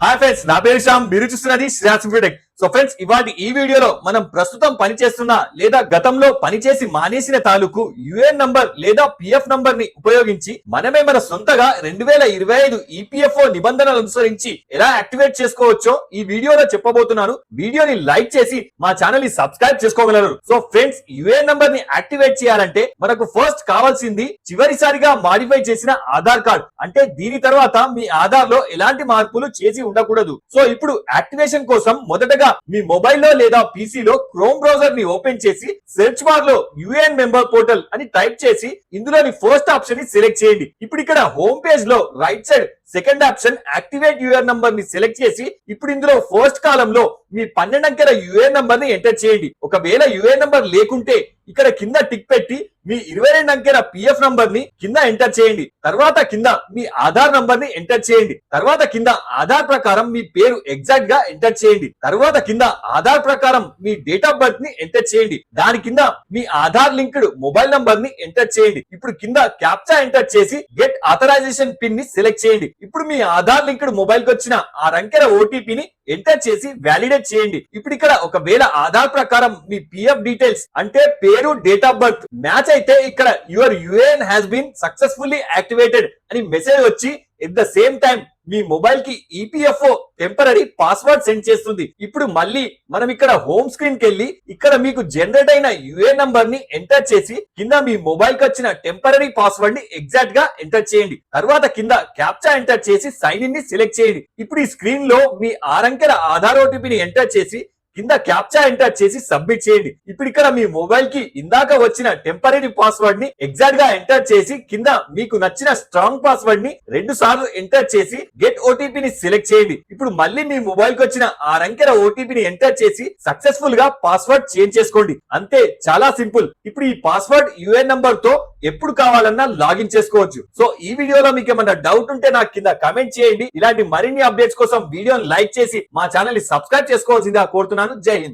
Hi friends, నా పేరు శ్యామ్. మీరు చూస్తున్నది శ్రేయాస్ ఇంఫోటెక్. సో ఫ్రెండ్స్, ఇవాటి ఈ వీడియోలో మనం ప్రస్తుతం పనిచేస్తున్న లేదా గతంలో పనిచేసి మానేసిన తాలూకు యుఏఎన్ నంబర్ లేదా పిఎఫ్ నంబర్ ని ఉపయోగించి మనమే మన సొంతగా 2025 ఈపీఎఫ్ఓ నిబంధనలు అనుసరించి ఎలా యాక్టివేట్ చేసుకోవచ్చో ఈ వీడియోలో చెప్పబోతున్నాను. వీడియోని లైక్ చేసి మా ఛానల్ ని సబ్స్క్రైబ్ చేసుకోగలరు. సో ఫ్రెండ్స్, యుఏఎన్ నంబర్ ని యాక్టివేట్ చేయాలంటే మనకు ఫస్ట్ కావాల్సింది చివరిసారిగా మాడిఫై చేసిన ఆధార్ కార్డ్. అంటే దీని తర్వాత మీ ఆధార్ లో ఎలాంటి మార్పులు చేసి ఉండకూడదు. సో ఇప్పుడు యాక్టివేషన్ కోసం మొదటగా మీ మొబైల్లో లేదా పీసీలో క్రోమ్ బ్రౌజర్ ని ఓపెన్ చేసి సెర్చ్ బార్ లో యుఏఎన్ మెంబర్ పోర్టల్ అని టైప్ చేసి ఇందులోని ఫస్ట్ ఆప్షన్ ని సెలెక్ట్ చేయండి. ఇప్పుడు ఇక్కడ హోమ్ పేజ్ లో right side second option activate UAN number ని సెలెక్ట్ చేసి ఇప్పుడు ఇందులో ఫస్ట్ కాలమ్ లో మీ 12 అంకెల యుఏఎన్ నంబర్ ని ఎంటర్ చేయండి. ఒకవేళ యుఏఎన్ నంబర్ లేకుంటే ఇక్కడ కింద టిక్ పెట్టి మీ 22 అంకెల పిఎఫ్ నంబర్ ని కింద ఎంటర్ చేయండి. తర్వాత కింద మీ ఆధార్ నంబర్ ని ఎంటర్ చేయండి. తర్వాత కింద ఆధార్ ప్రకారం మీ పేరు ఎగ్జాక్ట్ గా ఎంటర్ చేయండి. తర్వాత కింద ఆధార్ ప్రకారం మీ డేట్ ఆఫ్ బర్త్ ని ఎంటర్ చేయండి. దాని కింద మీ ఆధార్ లింక్డ్ మొబైల్ నంబర్ ని ఎంటర్ చేయండి. ఇప్పుడు కింద క్యాప్చా ఎంటర్ చేసి గెట్ ఆథరైజేషన్ పిన్ ని సెలెక్ట్ చేయండి. ఇప్పుడు మీ ఆధార్ లింక్డ్ మొబైల్ కి వచ్చిన 6 అంకెల ఓటీపీని ఎంటర్ చేసి వ్యాలిడేట్ చేయండి. ఇప్పుడు ఇక్కడ ఒకవేళ ఆధార్ ప్రకారం మీ పిఎఫ్ డీటెయిల్స్ అంటే పేరు, డేట్ ఆఫ్ బర్త్ మ్యాచ్ అయితే ఇక్కడ your UAN has been successfully activated అని మెసేజ్ వచ్చి ఎట్ ద సేమ్ టైం మీ మొబైల్ కి ఈపీఎఫ్ఓ టెంపరరీ పాస్వర్డ్ సెండ్ చేస్తుంది. ఇప్పుడు మళ్ళీ మనం ఇక్కడ హోమ్ స్క్రీన్ కి వెళ్ళి ఇక్కడ మీకు జనరేట్ అయిన యుఏఎన్ నంబర్ ని ఎంటర్ చేసి కింద మీ మొబైల్ కి వచ్చిన టెంపరరీ పాస్వర్డ్ ని ఎగ్జాక్ట్ గా ఎంటర్ చేయండి. తర్వాత కింద క్యాప్చా ఎంటర్ చేసి సైన్ ఇన్ ని సెలెక్ట్ చేయండి. ఇప్పుడు ఈ స్క్రీన్ లో మీ 6 అంకెల ఆధార్ ఓటీపీని ఎంటర్ చేసి కింద క్యాప్చా ఎంటర్ చేసి సబ్మిట్ చేయండి. ఇప్పుడు ఇక్కడ మీ మొబైల్ కి ఇందాక వచ్చిన టెంపరరీ పాస్వర్డ్ ని ఎగ్జాక్ట్ గా ఎంటర్ చేసి కింద మీకు నచ్చిన స్ట్రాంగ్ పాస్వర్డ్ ని 2 సార్లు ఎంటర్ చేసి గెట్ ఓటీపీ ని సెలెక్ట్ చేయండి. ఇప్పుడు మళ్ళీ మీ మొబైల్ కి వచ్చిన 6 అంకెల ఓటీపీని ఎంటర్ చేసి సక్సెస్ఫుల్ గా పాస్వర్డ్ చేంజ్ చేసుకోండి. అంతే, చాలా సింపుల్. ఇప్పుడు ఈ పాస్వర్డ్ యుఏఎన్ నంబర్ తో ఎప్పుడు కావాలన్నా లాగిన్ చేసుకోవచ్చు. సో ఈ వీడియోలో మీకు ఏమైనా డౌట్ ఉంటే నాకు కింద కమెంట్ చేయండి. ఇలాంటి మరిన్ని అప్డేట్స్ కోసం వీడియోని లైక్ చేసి మా ఛానల్ ని సబ్స్క్రైబ్ చేసుకోవాల్సిందిగా కోరుతున్నాను. జై హింద్.